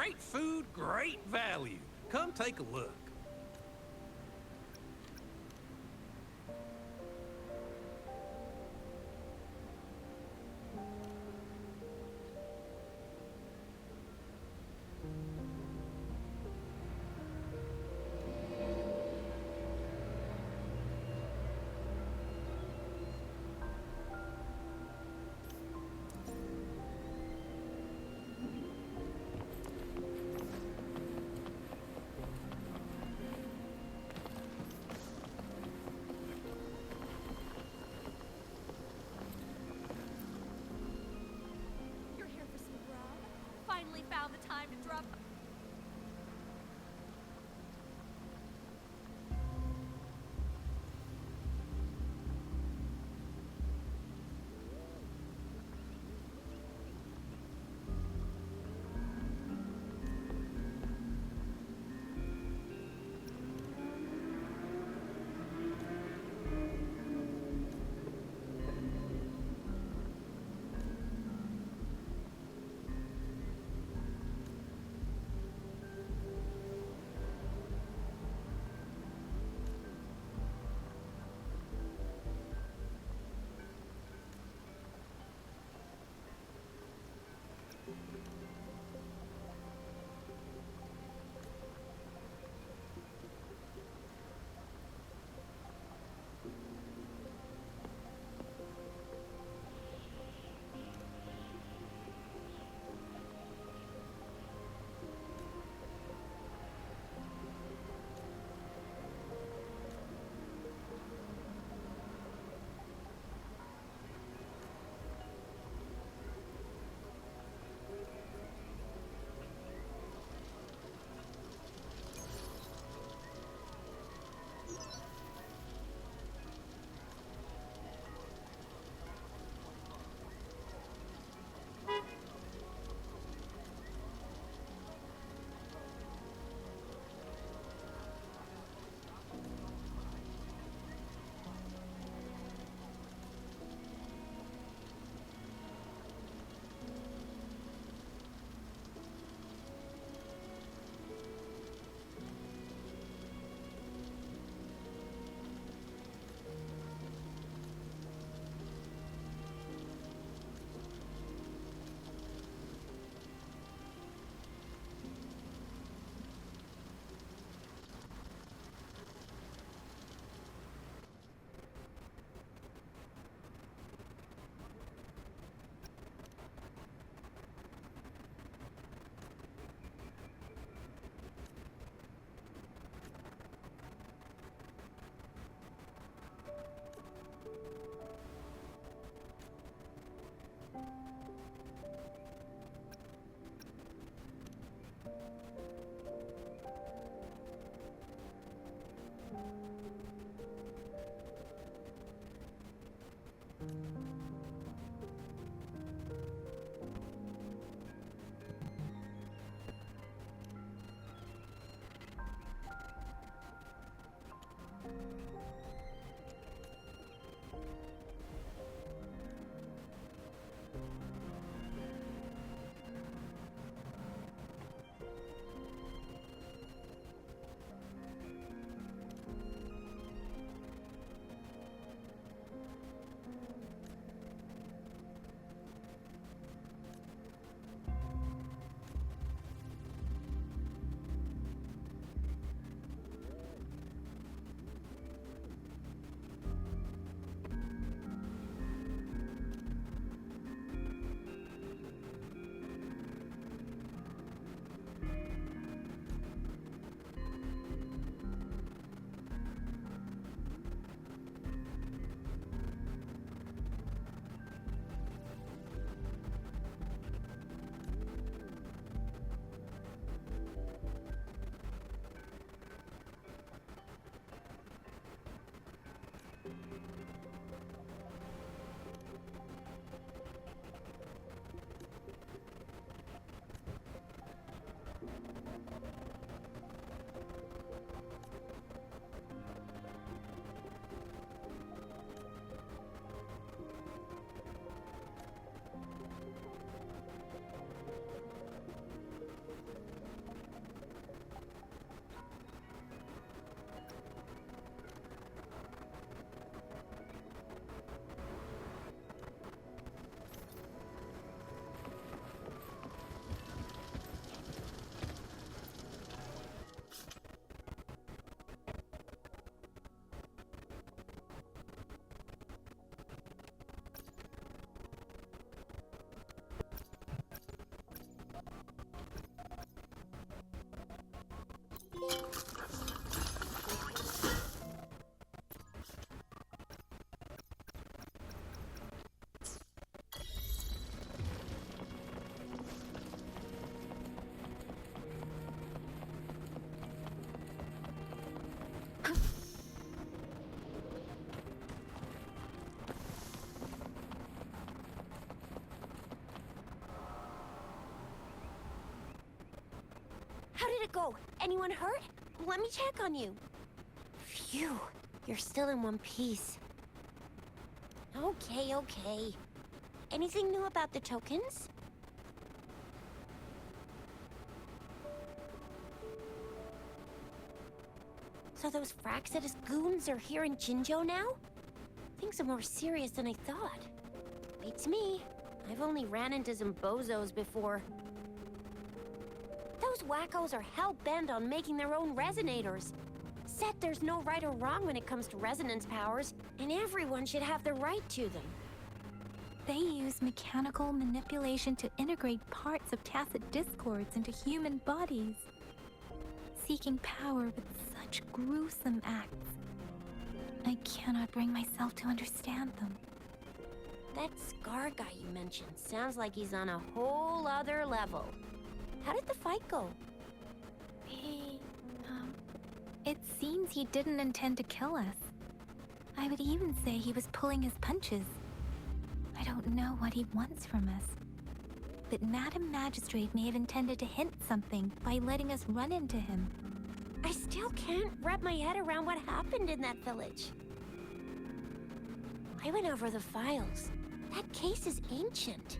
Great food, great value. Come take a look. You're here for some grub? Finally found the time to drop. go. Anyone hurt? Let me check on you. Phew, you're still in one piece. Okay, okay. Anything new about the tokens? So those Fraxidus goons are here in Jinzhou now? Things are more serious than I thought. Beats me. I've only ran into some bozos before. Those wackos are hell-bent on making their own resonators. Said there's no right or wrong when it comes to resonance powers, and everyone should have the right to them. They use mechanical manipulation to integrate parts of tacit discords into human bodies, seeking power with such gruesome acts. I cannot bring myself to understand them. That Scar guy you mentioned sounds like he's on a whole other level. How did the fight go? It seems he didn't intend to kill us. I would even say he was pulling his punches. I don't know what he wants from us. But Madam Magistrate may have intended to hint something by letting us run into him. I still can't wrap my head around what happened in that village. I went over the files. That case is ancient.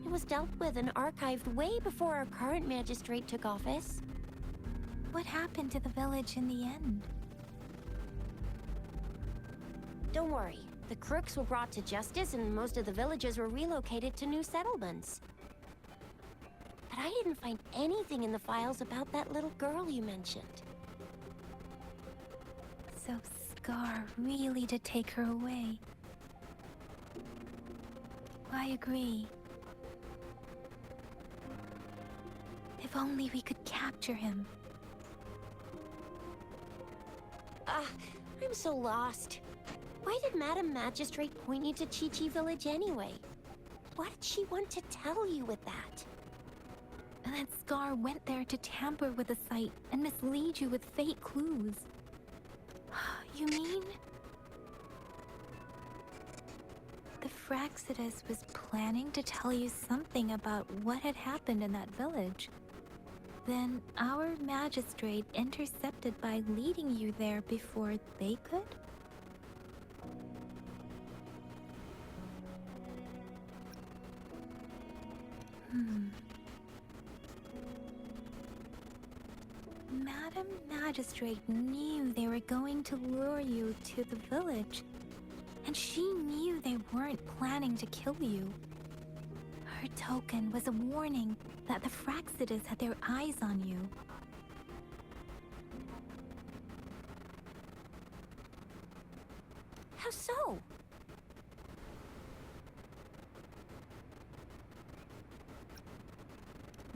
It was dealt with and archived way before our current magistrate took office. What happened to the village in the end? Don't worry. The crooks were brought to justice and most of the villagers were relocated to new settlements. But I didn't find anything in the files about that little girl you mentioned. So Scar really did take her away. I agree. If only we could capture him. I'm so lost. Why did Madam Magistrate point you to Chi-Chi Village anyway? What did she want to tell you with that? And that Scar went there to tamper with the site and mislead you with fake clues. You mean? The Fraxidus was planning to tell you something about what had happened in that village. Then our magistrate intercepted by leading you there before they could? Madam Magistrate knew they were going to lure you to the village, and she knew they weren't planning to kill you. Her token was a warning that the Fraxidus had their eyes on you. How so?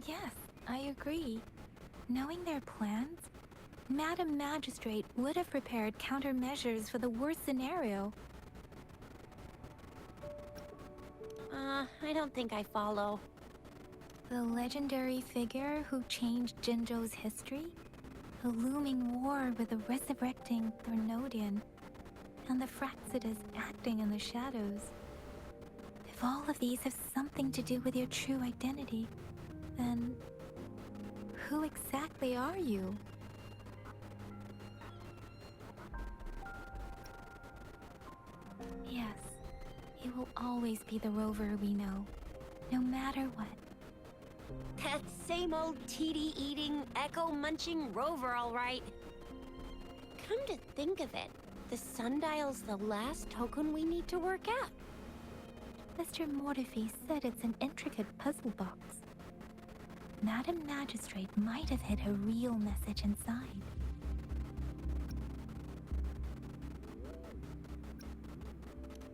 Yes, I agree. Knowing their plans, Madam Magistrate would have prepared countermeasures for the worst scenario. I don't think I follow. The legendary figure who changed Jinzhou's history? The looming war with the resurrecting Thornodian, and the Fraxidus acting in the shadows. If all of these have something to do with your true identity, then who exactly are you? Yes, he will always be the rover we know, no matter what. That same old TD-eating, echo-munching rover, all right. Come to think of it, the sundial's the last token we need to work out. Mr. Mortefi said it's an intricate puzzle box. Madam Magistrate might have hid a real message inside.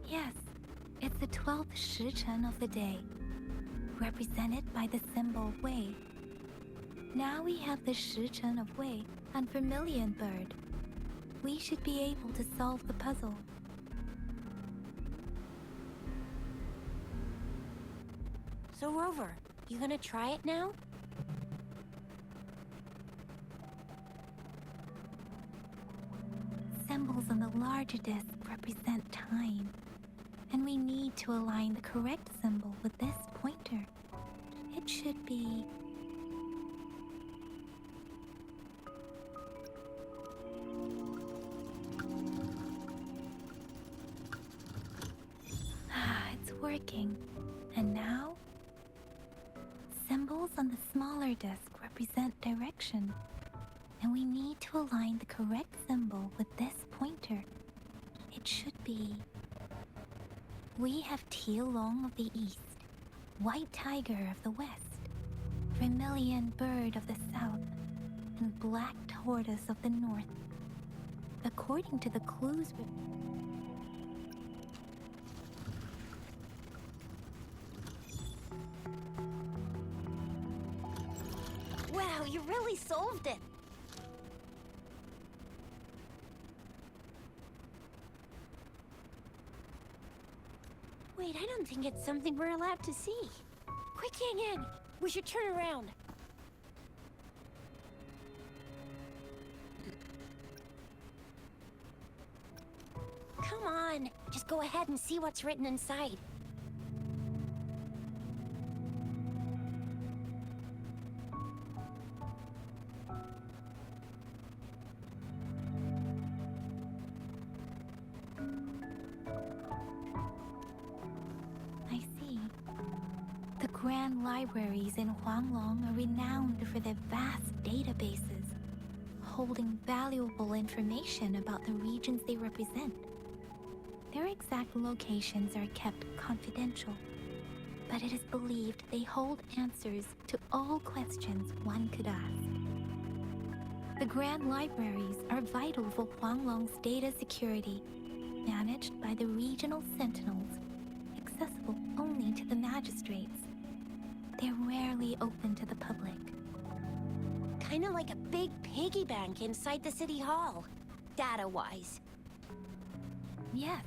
Yes, it's the 12th Shichen of the day, represented by the symbol Wei. Now we have the Shichen of Wei and Vermilion Bird. We should be able to solve the puzzle. So, Rover, you gonna try it now? Symbols on the larger disc represent time, and we need to align the correct symbol with this pointer. It should be... working. And now, symbols on the smaller disc represent direction. And we need to align the correct symbol with this pointer. It should be... We have teal long of the east, white tiger of the west, vermilion bird of the south, and black tortoise of the north. According to the clues... Wow, you really solved it! Wait, I don't think it's something we're allowed to see. Quick, Yang Yang! We should turn around. Come on, just go ahead and see what's written inside. I see. The grand libraries in Huanglong are renowned for their vast databases, holding valuable information about the regions they represent. Their exact locations are kept confidential, but it is believed they hold answers to all questions one could ask. The grand libraries are vital for Huanglong's data security, managed by the regional sentinels, accessible only to the magistrates. They're rarely open to the public. Kinda like a big piggy bank inside the city hall, data-wise. Yes,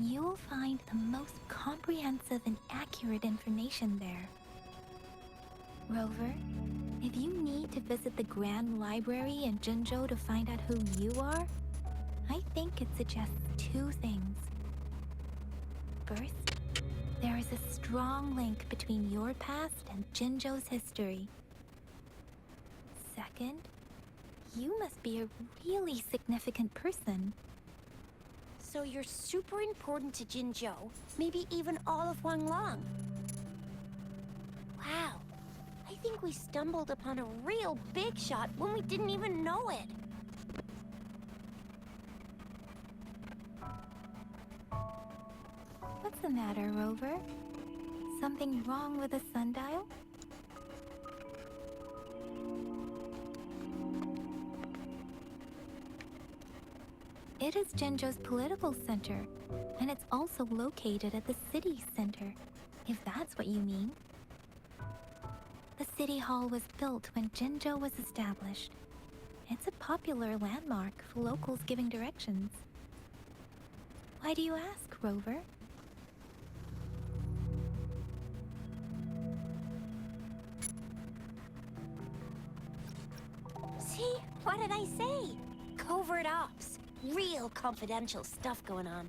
you will find the most comprehensive and accurate information there. Rover, if you need to visit the Grand Library in Jinzhou to find out who you are, I think it suggests two things. First, there is a strong link between your past and Jinzhou's history. Second, you must be a really significant person. So you're super important to Jinzhou, maybe even all of Huanglong. Wow, I think we stumbled upon a real big shot when we didn't even know it. What's the matter, Rover? Something wrong with the sundial? It is Jinzhou's political center, and it's also located at the city center, if that's what you mean. The city hall was built when Jinzhou was established. It's a popular landmark for locals giving directions. Why do you ask, Rover? See? What did I say? Covert ops. Real confidential stuff going on.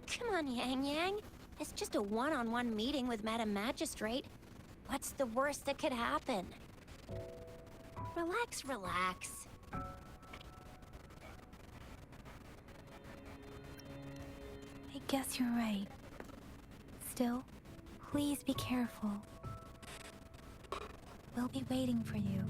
Come on, Yang Yang. It's just a one-on-one meeting with Madam Magistrate. What's the worst that could happen? Relax, relax. I guess you're right. Still, please be careful. We'll be waiting for you.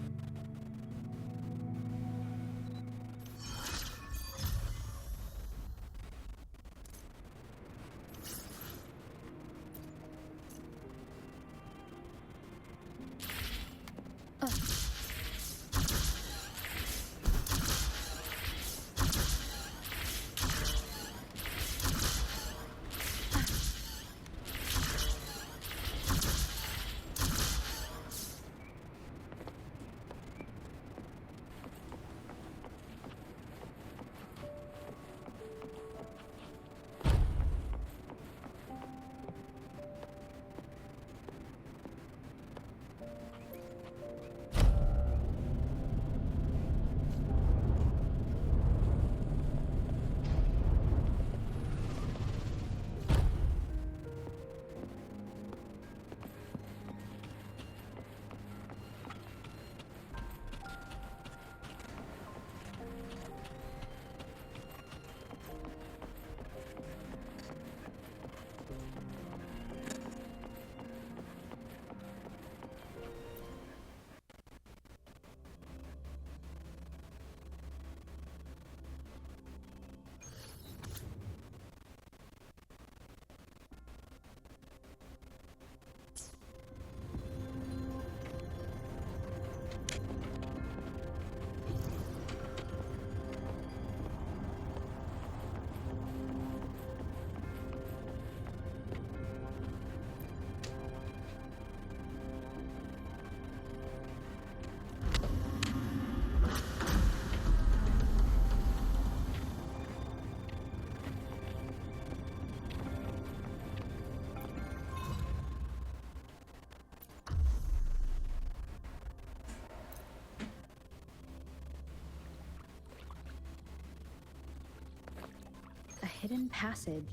hidden passage.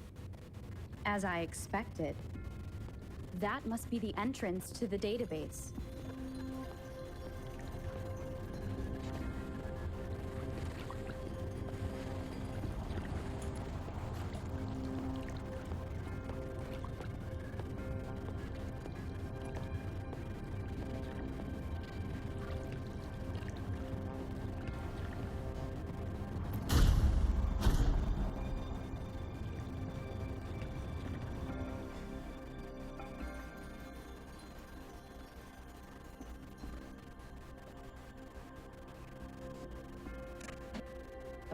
As I expected. That must be the entrance to the database.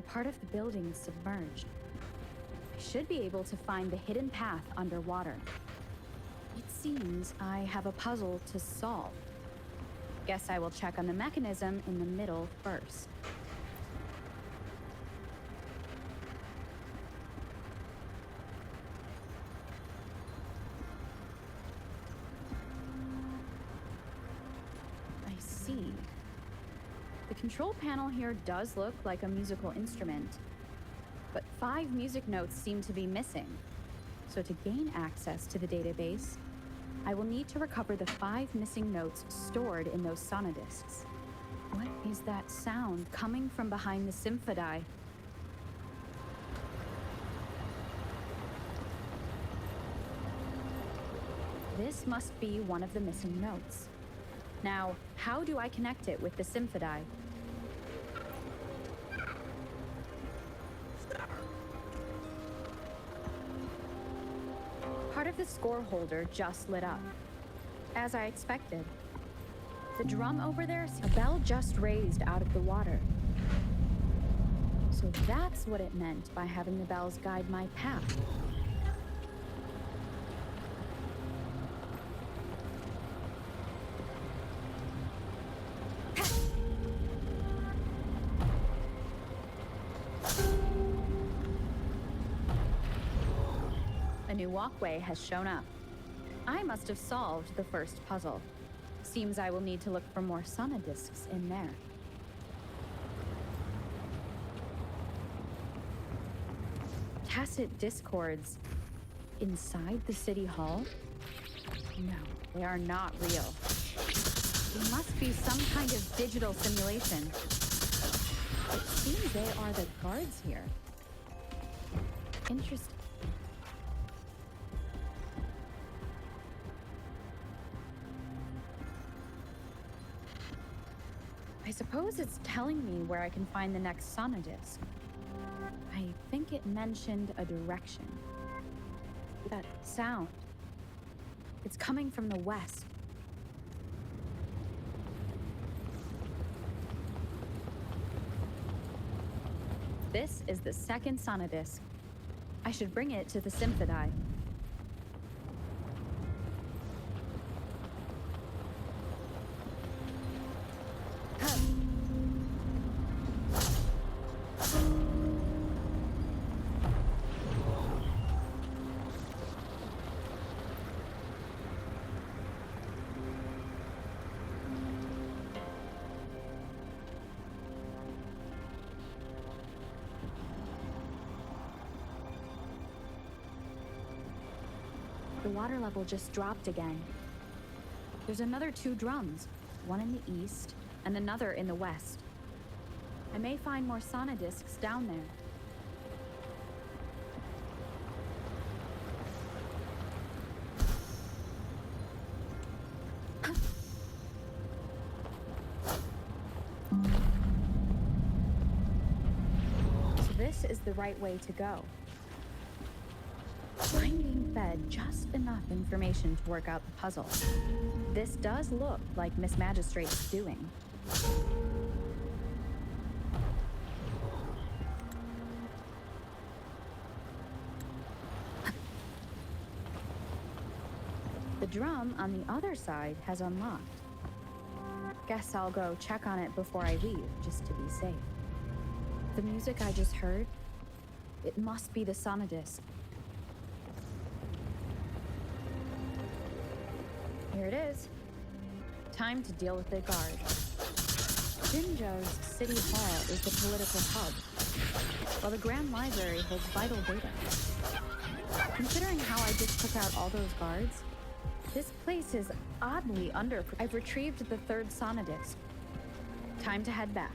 Part of the building is submerged. I should be able to find the hidden path underwater. It seems I have a puzzle to solve. Guess I will check on the mechanism in the middle first. I see. The control panel here does look like a musical instrument, but 5 music notes seem to be missing. So to gain access to the database, I will need to recover the 5 missing notes stored in those sonodiscs. What is that sound coming from behind the symphodi? This must be one of the missing notes. Now, how do I connect it with the symphodi? Part of the score holder just lit up. As I expected. The drum over there, a bell just raised out of the water. So that's what it meant by having the bells guide my path. A new walkway has shown up. I must have solved the first puzzle. Seems I will need to look for more sonodiscs in there. Tacit discords inside the city hall? No, they are not real. It must be some kind of digital simulation. It seems they are the guards here. Interesting. I suppose it's telling me where I can find the next sonodisc. I think it mentioned a direction. That sound. It's coming from the west. This is the second sonodisc. I should bring it to the symphodi. The water level just dropped again. There's another 2 drums, one in the east and another in the west. I may find more sonodiscs down there. So this is the right way to go. I'm being fed just enough information to work out the puzzle. This does look like Miss Magistrate's doing. The drum on the other side has unlocked. Guess I'll go check on it before I leave, just to be safe. The music I just heard, it must be the sonodisc. Here it is. Time to deal with the guard. Jinzhou's city hall is the political hub. while the Grand Library holds vital data. Considering how I just took out all those guards, this place is oddly under. I've retrieved the third sonodisc. Time to head back.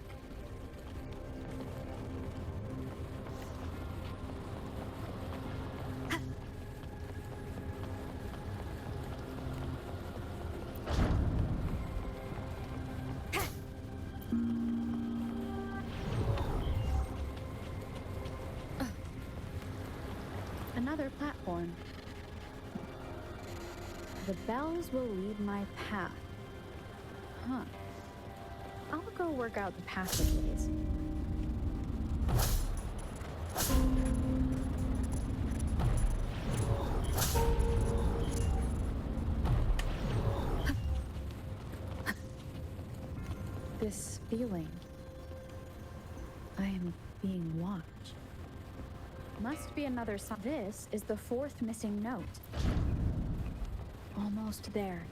Another platform. The bells will lead my path. Huh. I'll go work out the passageways. This feeling. I am being watched. Must be another sign. This is the fourth missing note. Almost there.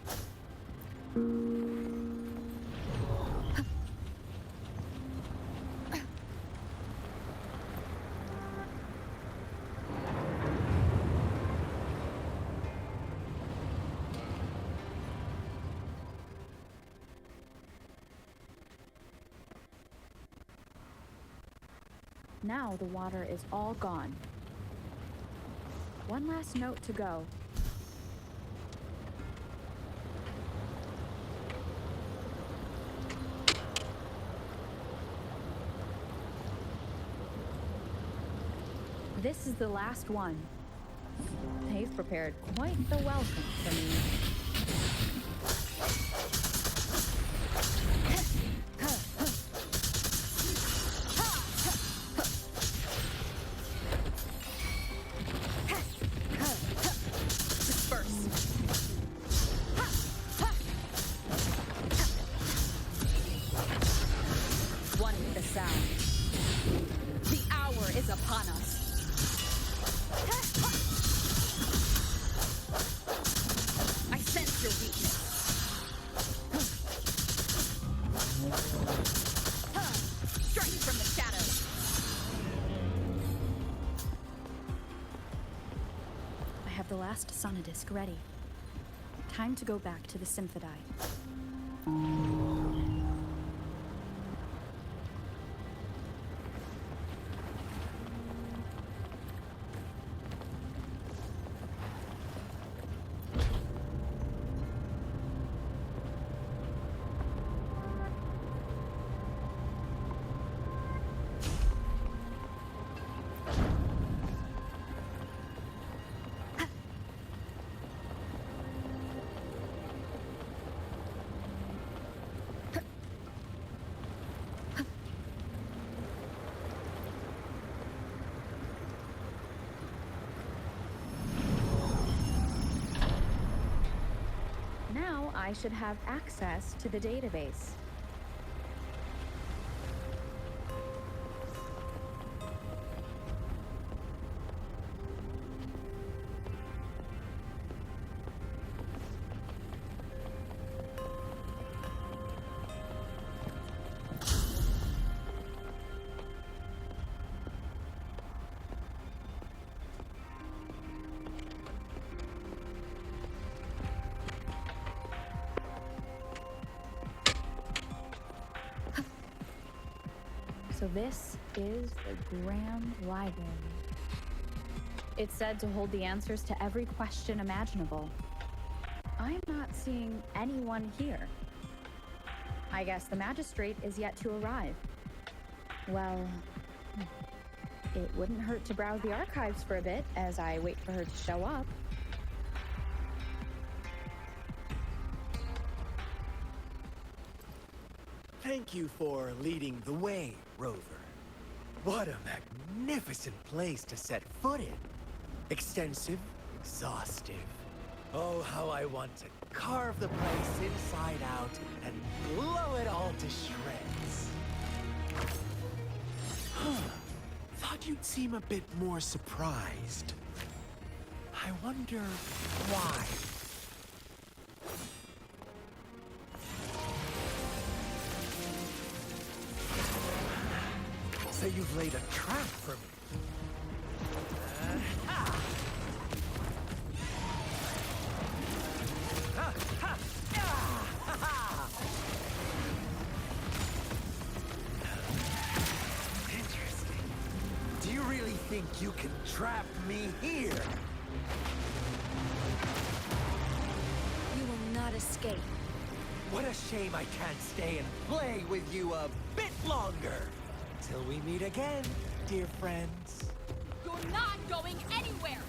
Now the water is all gone. One last note to go. This is the last one. They've prepared quite the welcome for me. The last sonodisc ready. Time to go back to the Symphodi. I should have access to the database. So this is the Grand Library. It's said to hold the answers to every question imaginable. I'm not seeing anyone here. I guess the magistrate is yet to arrive. Well, it wouldn't hurt to browse the archives for a bit as I wait for her to show up. Thank you for leading the way, Rover. What a magnificent place to set foot in. Extensive, exhaustive. Oh, how I want to carve the place inside out and blow it all to shreds. Thought you'd seem a bit more surprised. I wonder why. So you've laid a trap for me. Interesting. Do you really think you can trap me here? You will not escape. What a shame I can't stay and play with you a bit longer. Till we meet again, dear friends. You're not going anywhere!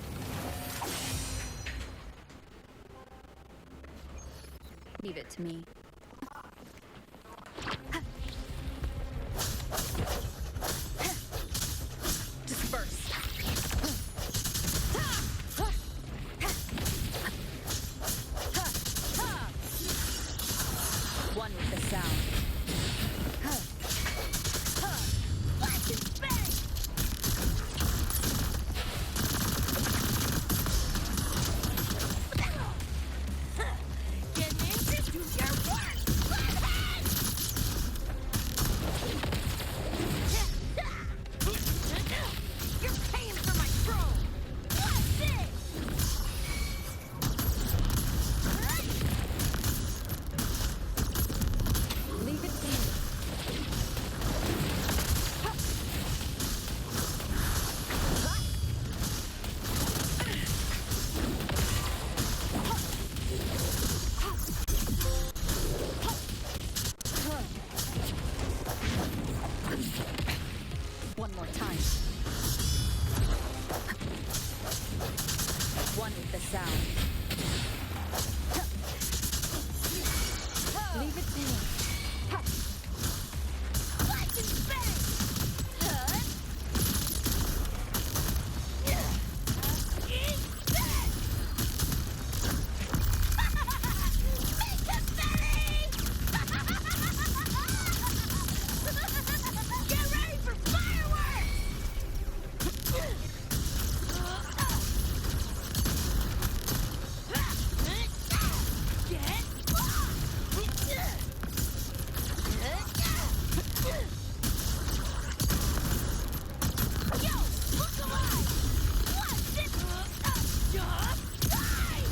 Leave it to me. Disperse! One with the sound. Get in to do your work! You're paying for my throne! What's this? Leave it to me. One more time. One with the sound. Leave it to me. Slice and bang! Eat this! Make a belly! Get ready for fireworks! Yo, look alive! What's this? Just die!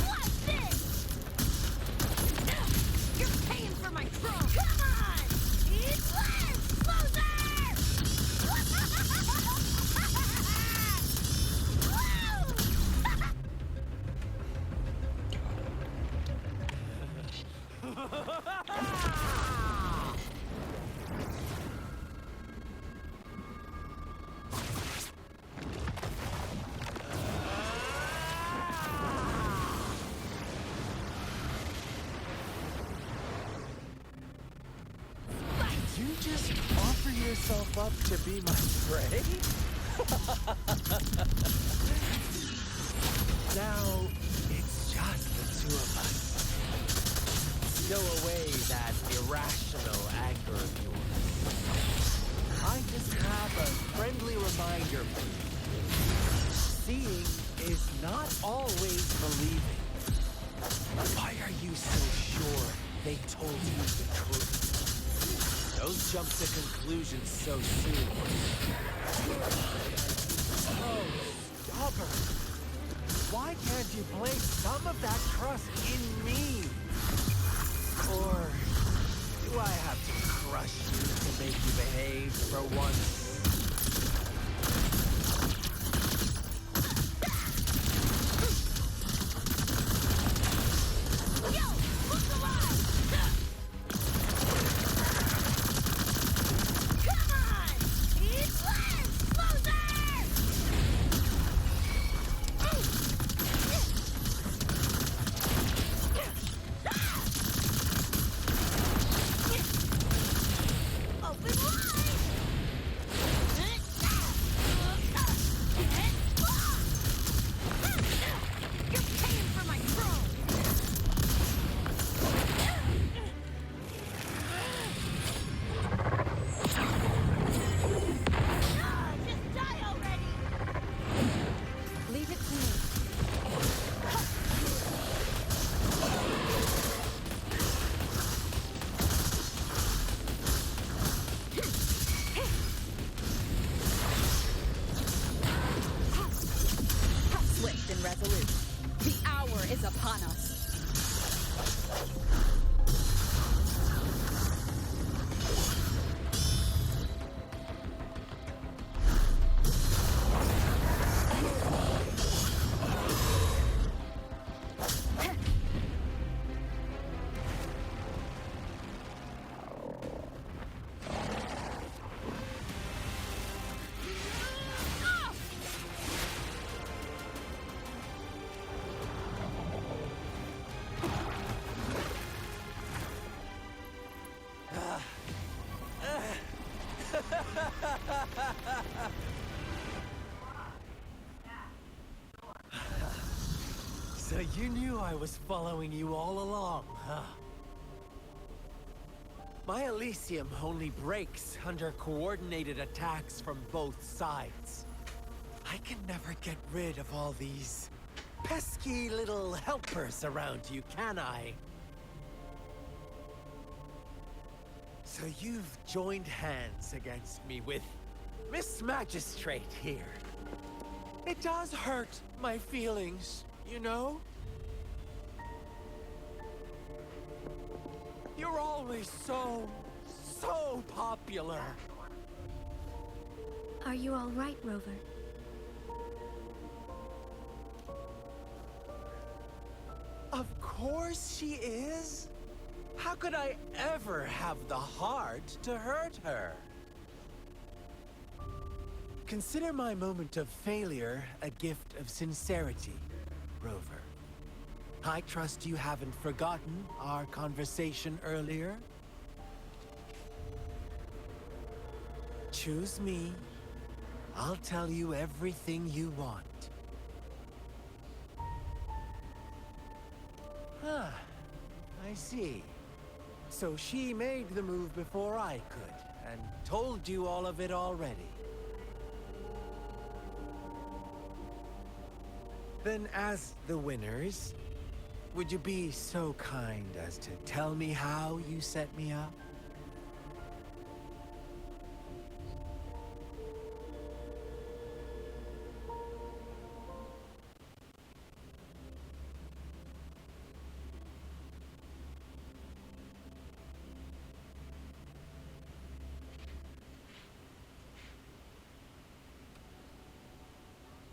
What's this? You're paying for my throne! Come on! Eat less, Did you just offer yourself up to be my prey? Now, it's just the two of us. Stow away that irrational anger of yours. I just have a friendly reminder for you. Seeing is not always believing. Why are you so sure they told you the truth? Don't jump to conclusions so soon. Oh, stubborn. Why can't you place some of that trust in me? Or do I have to crush you to make you behave for once? Yo, look alive! Come on! Eat less, loser! is upon us. So you knew I was following you all along, huh? My Elysium only breaks under coordinated attacks from both sides. I can never get rid of all these pesky little helpers around you, can I? So you've joined hands against me with Miss Magistrate here. It does hurt my feelings, you know? You're always so popular. Are you all right, Rover? Of course she is. How could I ever have the heart to hurt her? Consider my moment of failure a gift of sincerity, Rover. I trust you haven't forgotten our conversation earlier. Choose me. I'll tell you everything you want. Huh. I see. So she made the move before I could, and told you all of it already. Then as the winners, would you be so kind as to tell me how you set me up?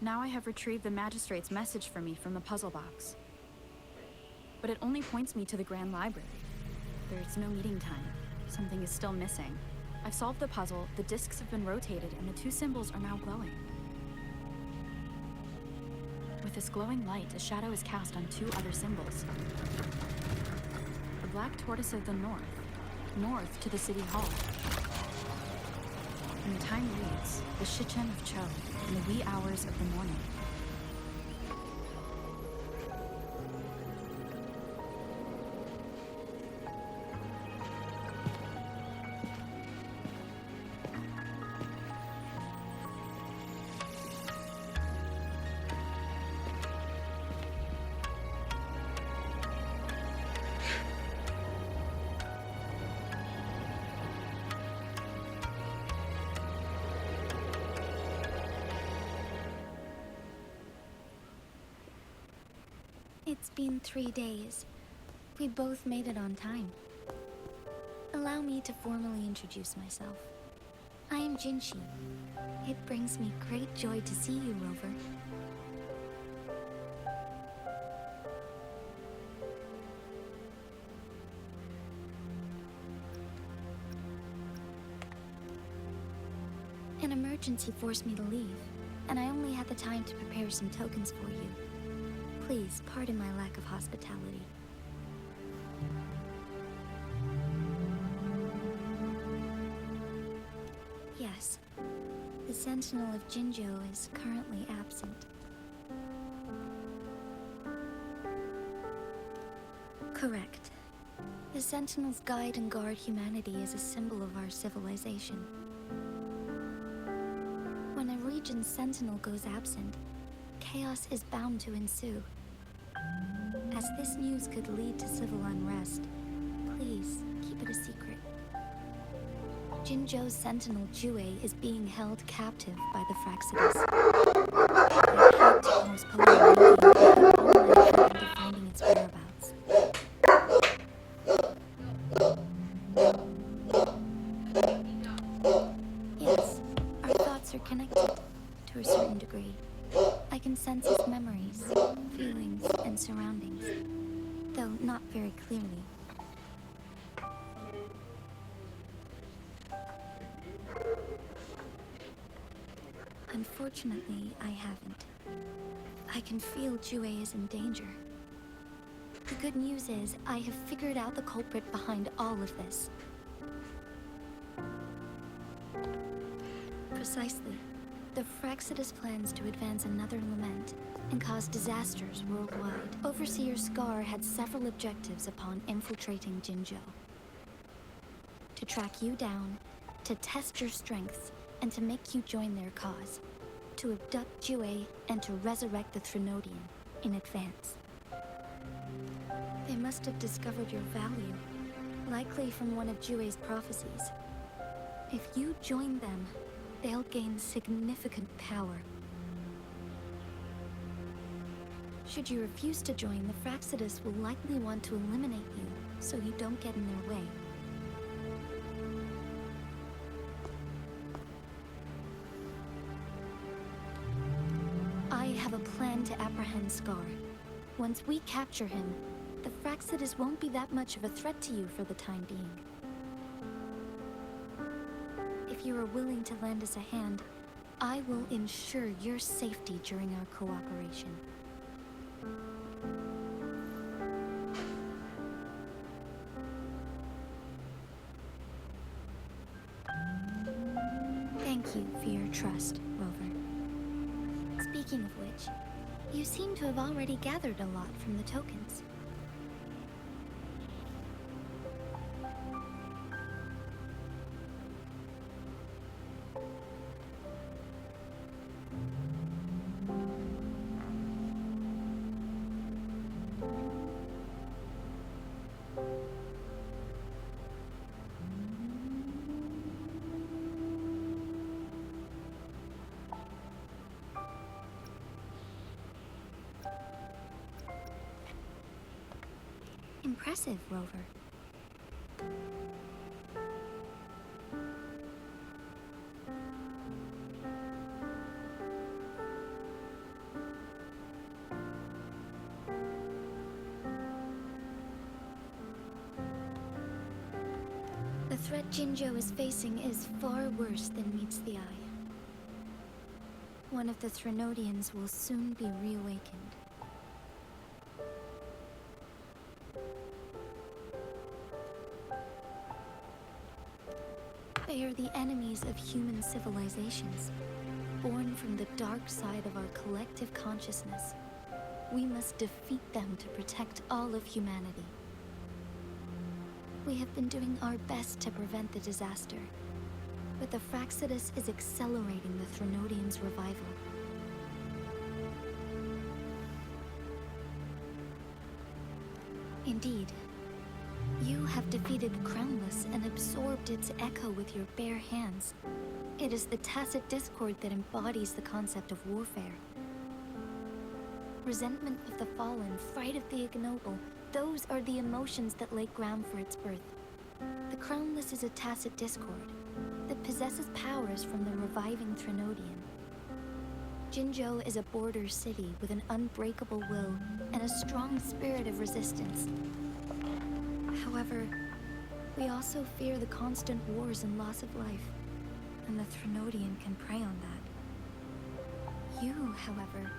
Now I have retrieved the Magistrate's message for me from the puzzle box. But it only points me to the Grand Library. There's no meeting time. Something is still missing. I've solved the puzzle, the discs have been rotated, and the two symbols are now glowing. With this glowing light, a shadow is cast on two other symbols. The black tortoise of the north to the City Hall. And the time reads, the Shichen of Cho, in the wee hours of the morning. It's been 3 days. We both made it on time. Allow me to formally introduce myself. I am Jinshi. It brings me great joy to see you, Rover. An emergency forced me to leave, and I only had the time to prepare some tokens for you. Please, pardon my lack of hospitality. Yes, the Sentinel of Jinzhou is currently absent. Correct. The Sentinels guide and guard humanity as a symbol of our civilization. When a region's Sentinel goes absent, chaos is bound to ensue. As this news could lead to civil unrest, please keep it a secret. Jinzhou's Sentinel Jue is being held captive by the Fraxidus. They kept the most polar meeting and only happened to find memories, feelings, and surroundings, though not very clearly. Unfortunately, I haven't. I can feel Jue is in danger. The good news is, I have figured out the culprit behind all of this. Precisely. The Fraxidus plans to advance another lament and cause disasters worldwide. Overseer Scar had several objectives upon infiltrating Jinzhou. To track you down, to test your strengths, and to make you join their cause. To abduct Jue and to resurrect the Threnodian in advance. They must have discovered your value, likely from one of Jue's prophecies. If you join them, they'll gain significant power. Should you refuse to join, the Fraxidus will likely want to eliminate you, so you don't get in their way. I have a plan to apprehend Scar. Once we capture him, the Fraxidus won't be that much of a threat to you for the time being. If you are willing to lend us a hand, I will ensure your safety during our cooperation. Thank you for your trust, Rover. Speaking of which, you seem to have already gathered a lot from the tokens. Impressive, Rover. The threat Jinzhou is facing is far worse than meets the eye. One of the Threnodians will soon be reawakened. They are the enemies of human civilizations, born from the dark side of our collective consciousness. We must defeat them to protect all of humanity. We have been doing our best to prevent the disaster, but the Fraxidus is accelerating the Threnodians' revival. Indeed, you have defeated Crownless and absorbed its echo with your bare hands. It is the tacit discord that embodies the concept of warfare. Resentment of the fallen, fright of the ignoble, those are the emotions that lay ground for its birth. The Crownless is a tacit discord that possesses powers from the reviving Threnodian. Jinzhou is a border city with an unbreakable will and a strong spirit of resistance. However, we also fear the constant wars and loss of life, and the Threnodian can prey on that. You, however,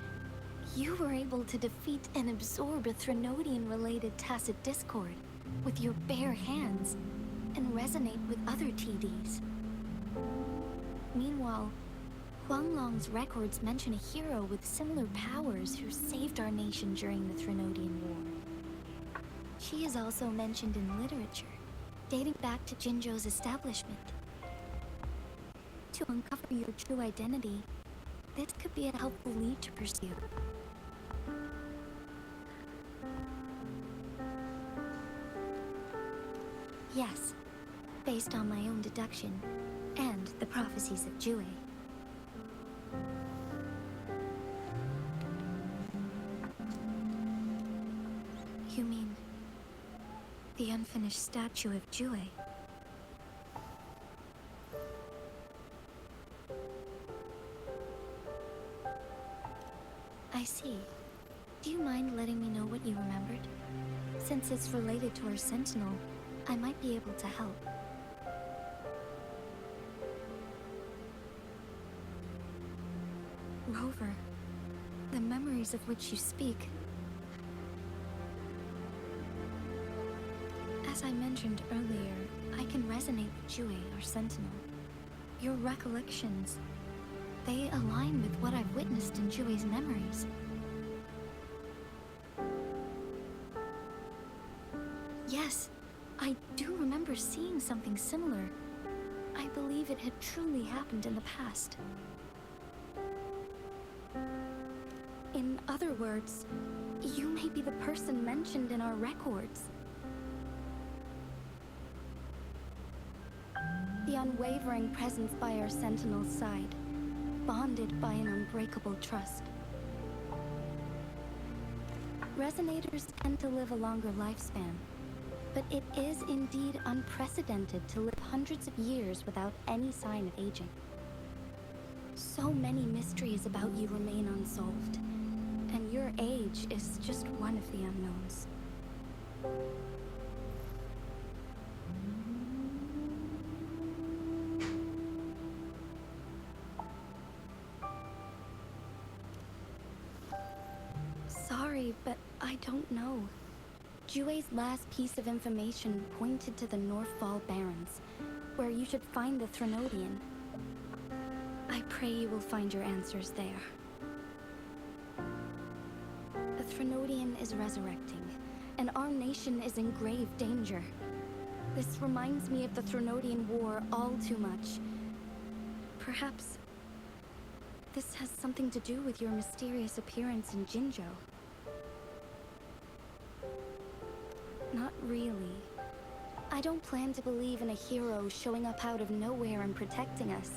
you were able to defeat and absorb a Threnodian-related tacit discord with your bare hands, and resonate with other TDs. Meanwhile, Huanglong's records mention a hero with similar powers who saved our nation during the Threnodian War. She is also mentioned in literature, dating back to Jinzhou's establishment. To uncover your true identity, this could be a helpful lead to pursue. Yes, based on my own deduction, and the prophecies of Jue. You mean the unfinished statue of Jue? I see. Do you mind letting me know what you remembered? Since it's related to our sentinel, I might be able to help. Rover, the memories of which you speak. As I mentioned earlier, I can resonate with Jue, our sentinel. Your recollections, they align with what I've witnessed in Jue's memories. Yes, I do remember seeing something similar. I believe it had truly happened in the past. In other words, you may be the person mentioned in our records. The unwavering presence by our sentinel's side, bonded by an unbreakable trust. Resonators tend to live a longer lifespan, but it is indeed unprecedented to live hundreds of years without any sign of aging. So many mysteries about you remain unsolved, and your age is just one of the unknowns. Sorry, but I don't know. Jue's last piece of information pointed to the Northfall Barrens, where you should find the Threnodian. I pray you will find your answers there. The Threnodian is resurrecting, and our nation is in grave danger. This reminds me of the Threnodian War all too much. Perhaps this has something to do with your mysterious appearance in Jinzhou. Not really. I don't plan to believe in a hero showing up out of nowhere and protecting us.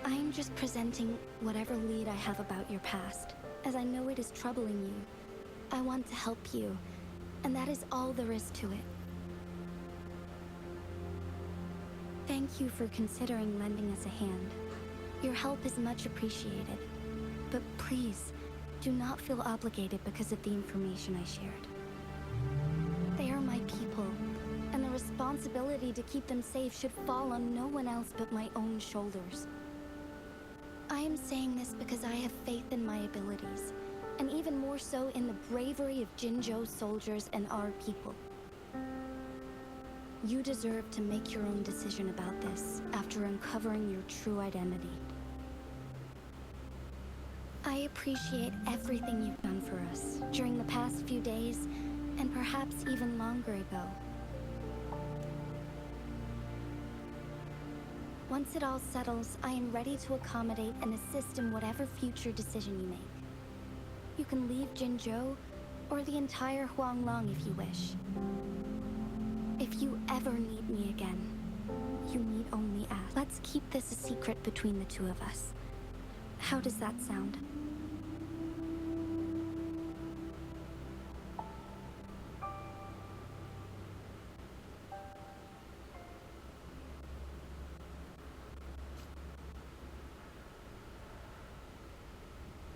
I'm just presenting whatever lead I have about your past, as I know it is troubling you. I want to help you, and that is all there is to it. Thank you for considering lending us a hand. Your help is much appreciated. But please, do not feel obligated because of the information I shared. They are my people, and the responsibility to keep them safe should fall on no one else but my own shoulders. I am saying this because I have faith in my abilities, and even more so in the bravery of Jinzhou soldiers and our people. You deserve to make your own decision about this after uncovering your true identity. I appreciate everything you've done for us during the past few days, and perhaps even longer ago. Once it all settles, I am ready to accommodate and assist in whatever future decision you make. You can leave Jinzhou, or the entire Huanglong if you wish. If you ever need me again, you need only ask. Let's keep this a secret between the two of us. How does that sound?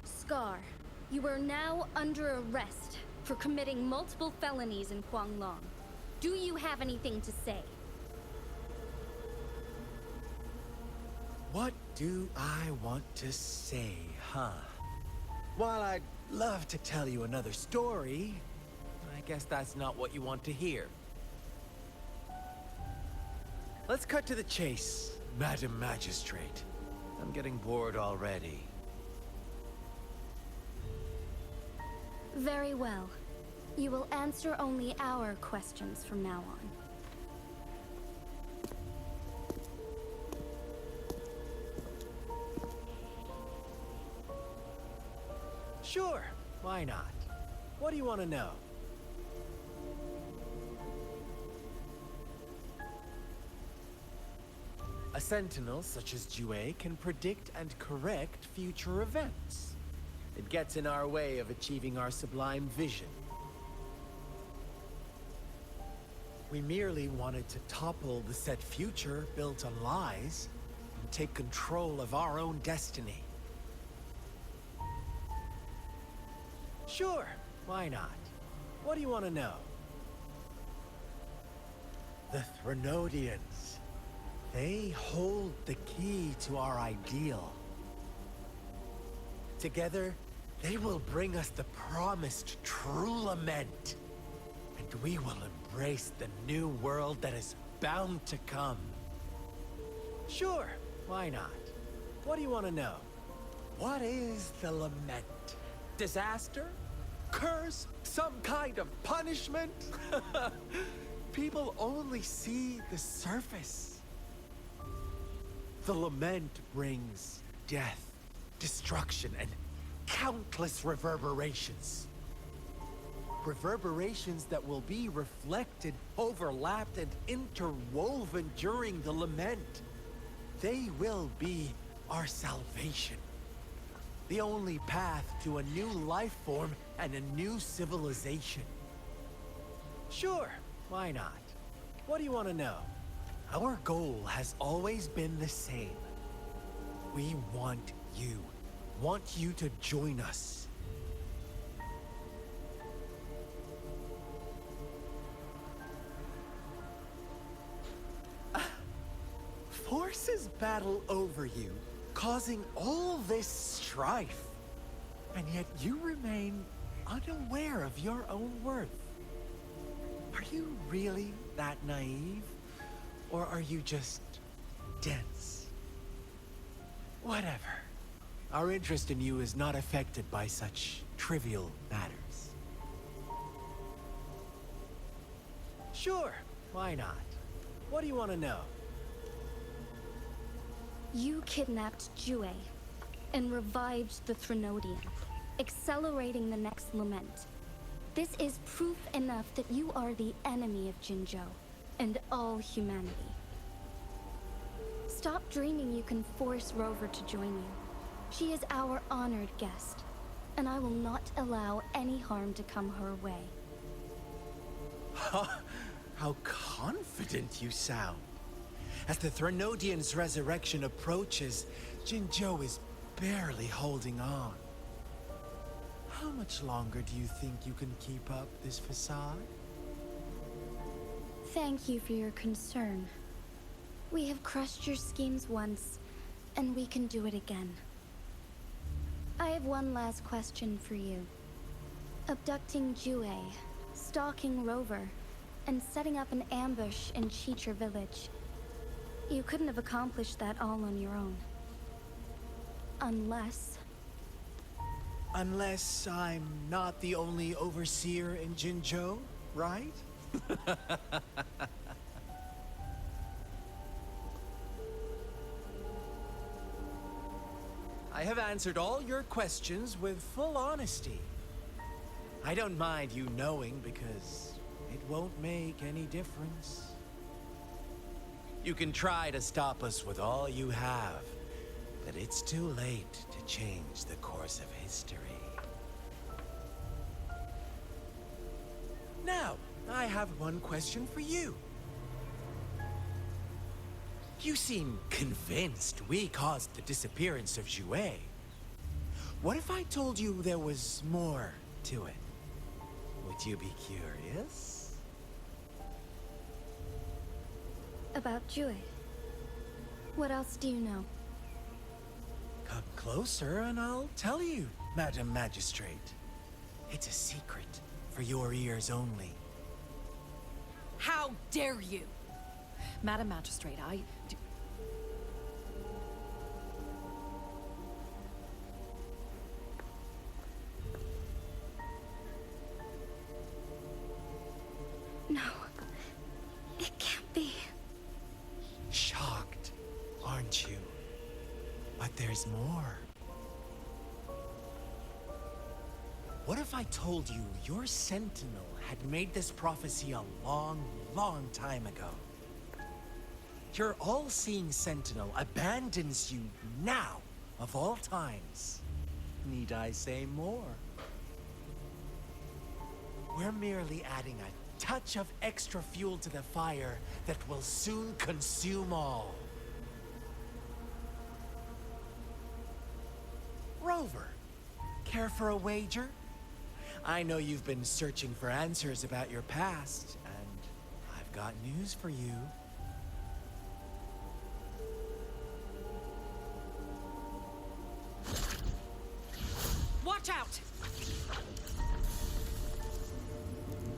Scar, you are now under arrest for committing multiple felonies in Huanglong. Do you have anything to say? What do I want to say, huh? While I'd love to tell you another story, I guess that's not what you want to hear. Let's cut to the chase, Madam Magistrate. I'm getting bored already. Very well. You will answer only our questions from now on. Sure, why not? What do you want to know? A sentinel such as Jue can predict and correct future events. It gets in our way of achieving our sublime vision. We merely wanted to topple the set future built on lies and take control of our own destiny. Sure, why not? What do you want to know? The Threnodians. They hold the key to our ideal. Together, they will bring us the promised true lament. And we will embrace the new world that is bound to come. Sure, why not? What do you want to know? What is the lament? Disaster? Curse? Some kind of punishment? People only see the surface. The lament brings death, destruction, and countless reverberations. Reverberations that will be reflected, overlapped, and interwoven during the lament. They will be our salvation. The only path to a new life form and a new civilization. Sure, why not? What do you want to know? Our goal has always been the same. We want you to join us. Forces battle over you, causing all this strife. And yet you remain unaware of your own worth. Are you really that naive? Or are you just dense? Whatever. Our interest in you is not affected by such trivial matters. Sure, why not? What do you want to know? You kidnapped Jue and revived the Threnodian, accelerating the next lament. This is proof enough that you are the enemy of Jinzhou and all humanity. Stop dreaming you can force Rover to join you. She is our honored guest, and I will not allow any harm to come her way. How confident you sound. As the Threnodian's resurrection approaches, Jinzhou is barely holding on. How much longer do you think you can keep up this facade? Thank you for your concern. We have crushed your schemes once, and we can do it again. I have one last question for you. Abducting Jue, stalking Rover, and setting up an ambush in Cheecher village. You couldn't have accomplished that all on your own. Unless... Unless I'm not the only overseer in Jinzhou, right? I have answered all your questions with full honesty. I don't mind you knowing because it won't make any difference. You can try to stop us with all you have, but it's too late to change the course of history. Now, I have one question for you. You seem convinced we caused the disappearance of Jue. What if I told you there was more to it? Would you be curious? About Jue. What else do you know? Come closer and I'll tell you, Madam Magistrate. It's a secret for your ears only. How dare you? Madam Magistrate, No. It can't be. Shocked, aren't you? But there's more. What if I told you your sentinel had made this prophecy a long, long time ago? Your all-seeing sentinel abandons you now, of all times. Need I say more? We're merely adding a touch of extra fuel to the fire that will soon consume all. Rover, care for a wager? I know you've been searching for answers about your past, and I've got news for you. Watch out!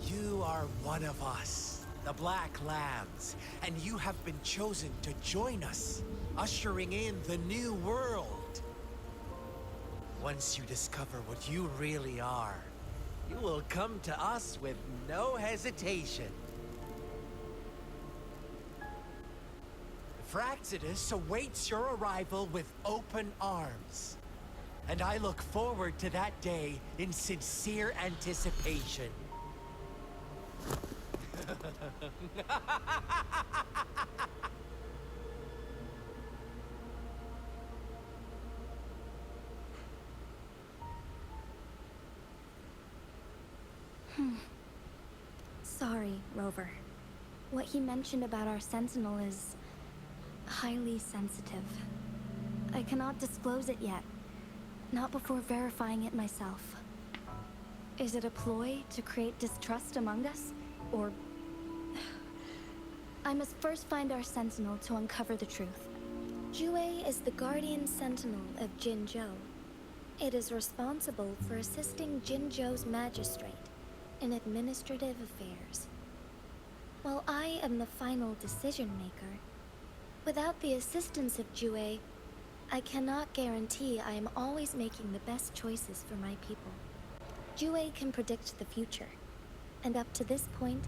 You are one of us, the Black Lambs, and you have been chosen to join us, ushering in the new world. Once you discover what you really are, you will come to us with no hesitation. Fraxidus awaits your arrival with open arms. And I look forward to that day in sincere anticipation. Sorry, Rover. What he mentioned about our sentinel is highly sensitive. I cannot disclose it yet. Not before verifying it myself. Is it a ploy to create distrust among us? Or... I must first find our sentinel to uncover the truth. Jue is the guardian sentinel of Jinzhou. It is responsible for assisting Jinzhou's magistrate in administrative affairs. While I am the final decision maker, without the assistance of Jue, I cannot guarantee I am always making the best choices for my people. Jue can predict the future, and up to this point,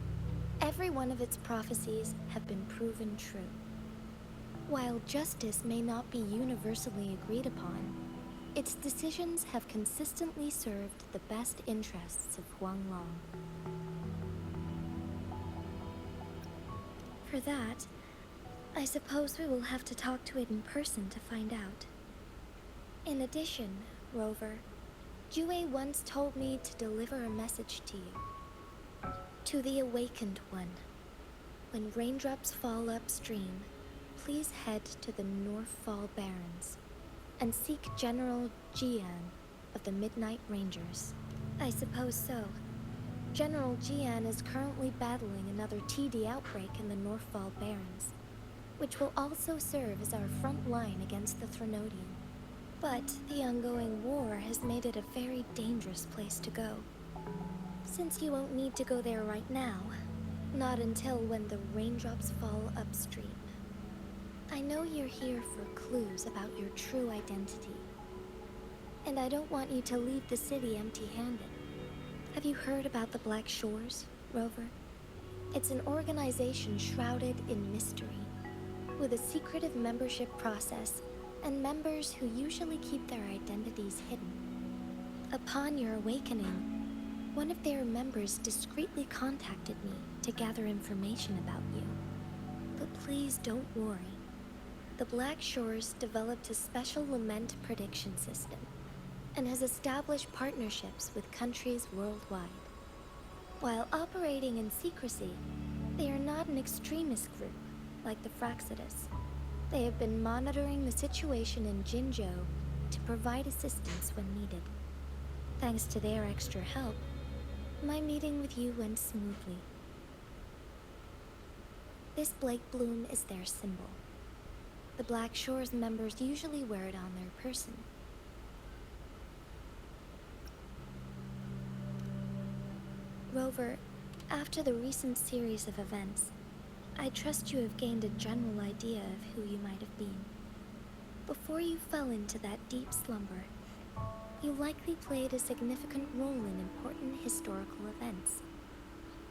every one of its prophecies have been proven true. While justice may not be universally agreed upon, its decisions have consistently served the best interests of Huanglong. For that, I suppose we will have to talk to it in person to find out. In addition, Rover, Jue once told me to deliver a message to you. To the Awakened One. When raindrops fall upstream, please head to the Northfall Barrens and seek General Jian of the Midnight Rangers. I suppose so. General Jian is currently battling another TD outbreak in the Northfall Barrens, which will also serve as our front line against the Threnodian. But the ongoing war has made it a very dangerous place to go. Since you won't need to go there right now, not until when the raindrops fall upstream. I know you're here for clues about your true identity. And I don't want you to leave the city empty-handed. Have you heard about the Black Shores, Rover? It's an organization shrouded in mystery, with a secretive membership process and members who usually keep their identities hidden. Upon your awakening, one of their members discreetly contacted me to gather information about you. But please don't worry. The Black Shores developed a special lament prediction system and has established partnerships with countries worldwide. While operating in secrecy, they are not an extremist group like the Fraxidus. They have been monitoring the situation in Jinzhou to provide assistance when needed. Thanks to their extra help, my meeting with you went smoothly. This Blake Bloom is their symbol. The Black Shores members usually wear it on their person. Rover, after the recent series of events, I trust you have gained a general idea of who you might have been. Before you fell into that deep slumber, you likely played a significant role in important historical events,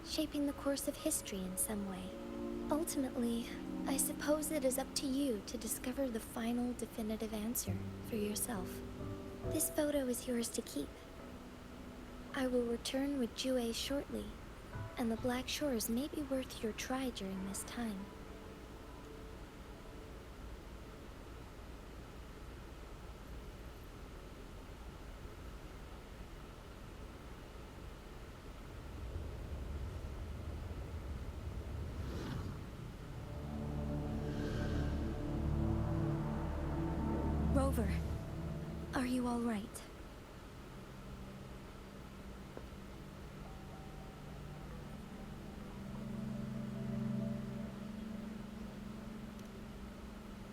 shaping the course of history in some way. Ultimately, I suppose it is up to you to discover the final definitive answer for yourself. This photo is yours to keep. I will return with Jue shortly, and the Black Shores may be worth your try during this time. Rover, are you all right?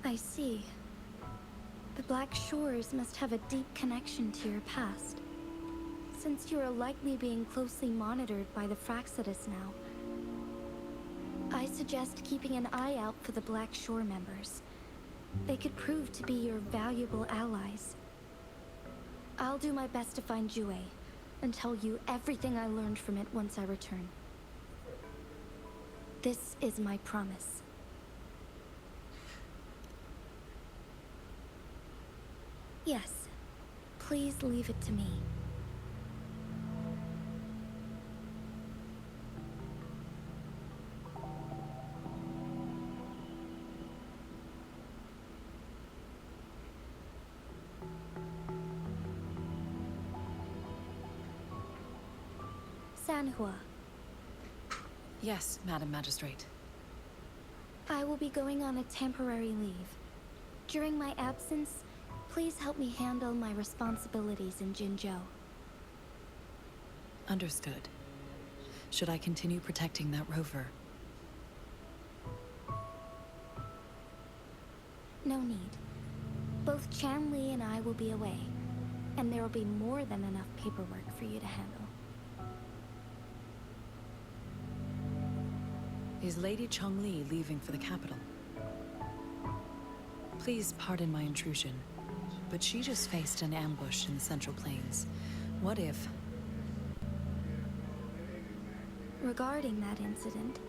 I see. The Black Shores must have a deep connection to your past. Since you are likely being closely monitored by the Fraxidus now, I suggest keeping an eye out for the Black Shore members. They could prove to be your valuable allies. I'll do my best to find Jue, and tell you everything I learned from it once I return. This is my promise. Yes, please leave it to me. Sanhua, Yes, Madam Magistrate. I will be going on a temporary leave. During my absence, please help me handle my responsibilities in Jinzhou. Understood. Should I continue protecting that rover? No need. Both Chan Li and I will be away, and there will be more than enough paperwork for you to handle. Is Lady Chongli leaving for the capital? Please pardon my intrusion, but she just faced an ambush in the Central Plains. What if... Regarding that incident,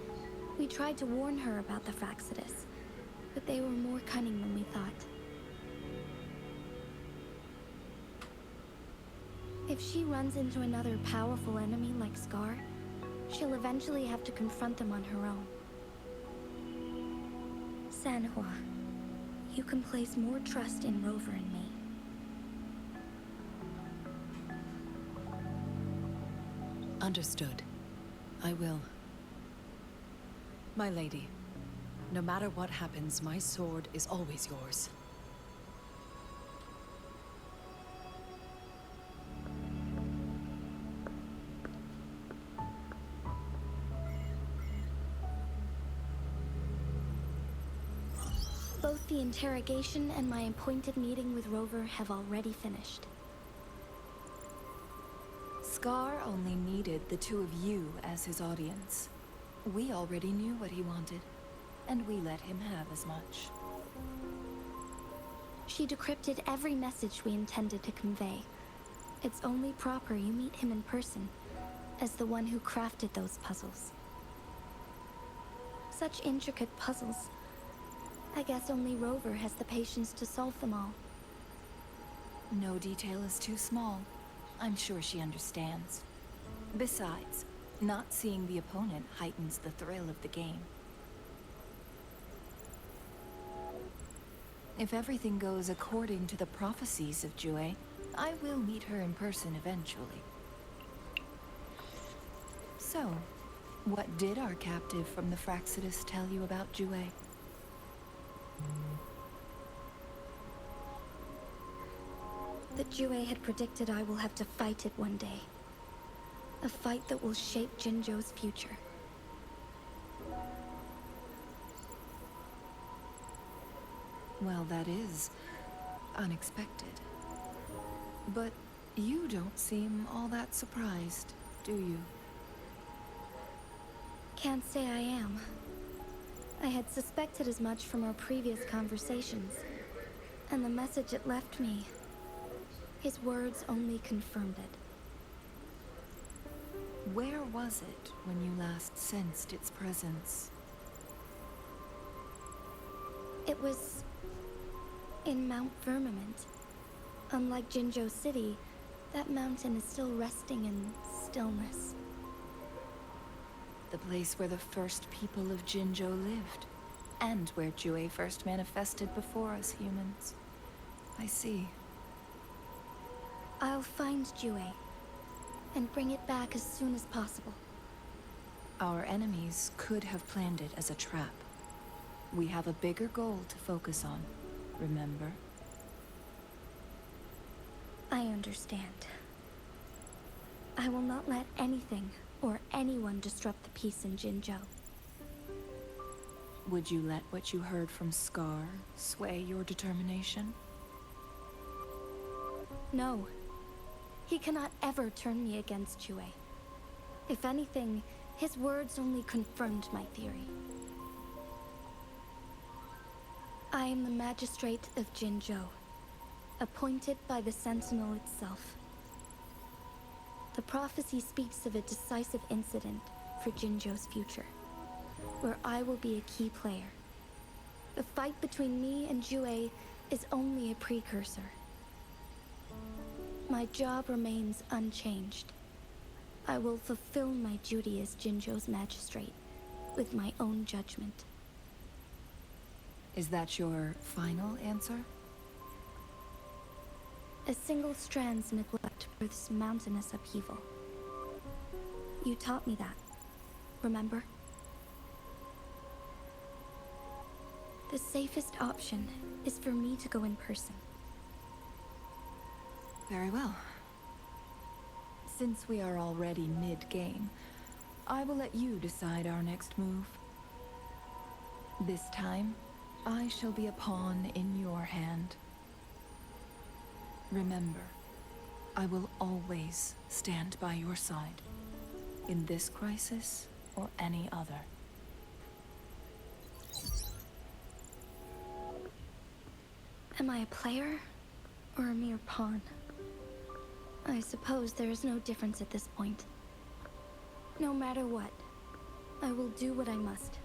we tried to warn her about the Fraxidus, but they were more cunning than we thought. If she runs into another powerful enemy like Scar, she'll eventually have to confront them on her own. Sanhua, you can place more trust in Rover and me. Understood. I will. My lady, no matter what happens, my sword is always yours. Both the interrogation and my appointed meeting with Rover have already finished. Scar only needed the two of you as his audience. We already knew what he wanted, and we let him have as much. She decrypted every message we intended to convey. It's only proper you meet him in person, as the one who crafted those puzzles. Such intricate puzzles. I guess only Rover has the patience to solve them all. No detail is too small. I'm sure she understands. Besides, not seeing the opponent heightens the thrill of the game. If everything goes according to the prophecies of Jue, I will meet her in person eventually. So, what did our captive from the Fraxidus tell you about Jue? That Jue had predicted I will have to fight it one day. A fight that will shape Jinzhou's future. Well, that is unexpected. But you don't seem all that surprised, do you? Can't say I am. I had suspected as much from our previous conversations, and the message it left me, his words only confirmed it. Where was it when you last sensed its presence? It was in Mount Firmament. Unlike Jinzhou City, that mountain is still resting in stillness. The place where the first people of Jinzhou lived, and where Jue first manifested before us humans. I see. I'll find Jue, and bring it back as soon as possible. Our enemies could have planned it as a trap. We have a bigger goal to focus on, remember? I understand. I will not let anything or anyone disrupt the peace in Jinzhou. Would you let what you heard from Scar sway your determination? No. He cannot ever turn me against Jue. If anything, his words only confirmed my theory. I am the Magistrate of Jinzhou, appointed by the Sentinel itself. The prophecy speaks of a decisive incident for Jinzhou's future, where I will be a key player. The fight between me and Jue is only a precursor. My job remains unchanged. I will fulfill my duty as Jinzhou's magistrate with my own judgment. Is that your final answer? A single strand's neglect births mountainous upheaval. You taught me that, remember? The safest option is for me to go in person. Very well. Since we are already mid-game, I will let you decide our next move. This time, I shall be a pawn in your hand. Remember, I will always stand by your side, in this crisis or any other. Am I a player or a mere pawn? I suppose there is no difference at this point. No matter what, I will do what I must.